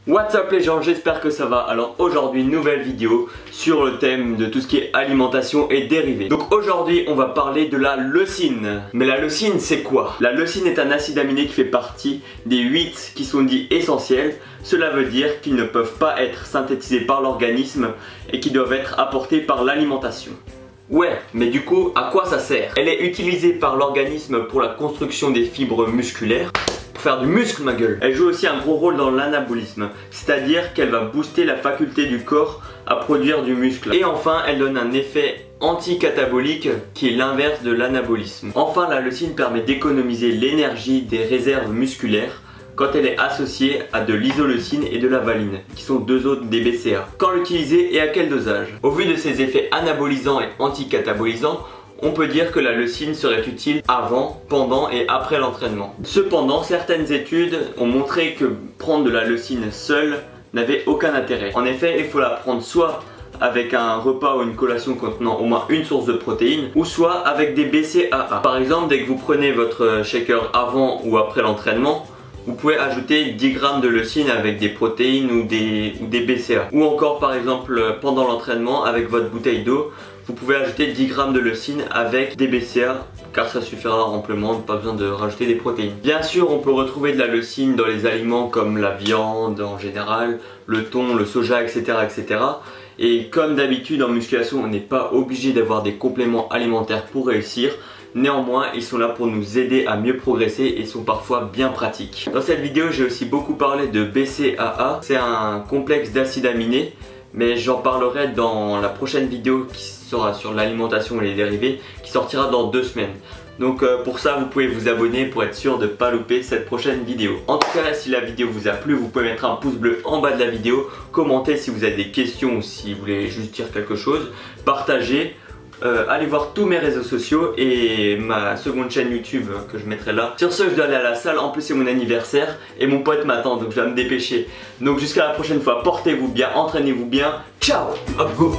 What's up les gens, j'espère que ça va. Alors aujourd'hui, nouvelle vidéo sur le thème de tout ce qui est alimentation et dérivés. Donc aujourd'hui, on va parler de la leucine. Mais la leucine, c'est quoi? La leucine est un acide aminé qui fait partie des 8 qui sont dits essentiels. Cela veut dire qu'ils ne peuvent pas être synthétisés par l'organisme et qui doivent être apportés par l'alimentation. Ouais, mais du coup, à quoi ça sert? Elle est utilisée par l'organisme pour la construction des fibres musculaires. Pour faire du muscle, ma gueule. Elle joue aussi un gros rôle dans l'anabolisme, c'est-à-dire qu'elle va booster la faculté du corps à produire du muscle. Et enfin, elle donne un effet anticatabolique qui est l'inverse de l'anabolisme. Enfin, la leucine permet d'économiser l'énergie des réserves musculaires quand elle est associée à de l'isoleucine et de la valine, qui sont deux autres des BCA. Quand l'utiliser et à quel dosage? Au vu de ses effets anabolisants et anticatabolisants, on peut dire que la leucine serait utile avant, pendant et après l'entraînement. Cependant, certaines études ont montré que prendre de la leucine seule n'avait aucun intérêt. En effet, il faut la prendre soit avec un repas ou une collation contenant au moins une source de protéines, ou soit avec des BCAA. Par exemple, dès que vous prenez votre shaker avant ou après l'entraînement, vous pouvez ajouter 10 g de leucine avec des protéines ou des BCA. Ou encore par exemple pendant l'entraînement avec votre bouteille d'eau, vous pouvez ajouter 10 g de leucine avec des BCA car ça suffira amplement, pas besoin de rajouter des protéines. Bien sûr, on peut retrouver de la leucine dans les aliments comme la viande en général, le thon, le soja, etc. etc. Et comme d'habitude en musculation, on n'est pas obligé d'avoir des compléments alimentaires pour réussir. Néanmoins, ils sont là pour nous aider à mieux progresser et sont parfois bien pratiques. Dans cette vidéo, j'ai aussi beaucoup parlé de BCAA. C'est un complexe d'acides aminés, mais j'en parlerai dans la prochaine vidéo qui sera sur l'alimentation et les dérivés, qui sortira dans 2 semaines. Donc pour ça, vous pouvez vous abonner pour être sûr de ne pas louper cette prochaine vidéo. En tout cas, si la vidéo vous a plu, vous pouvez mettre un pouce bleu en bas de la vidéo, commenter si vous avez des questions ou si vous voulez juste dire quelque chose, partagez. Allez voir tous mes réseaux sociaux et ma seconde chaîne YouTube que je mettrai là. Sur ce, je dois aller à la salle, en plus c'est mon anniversaire et mon pote m'attend, donc je dois me dépêcher. Donc jusqu'à la prochaine fois, portez-vous bien, entraînez-vous bien, ciao, hop go.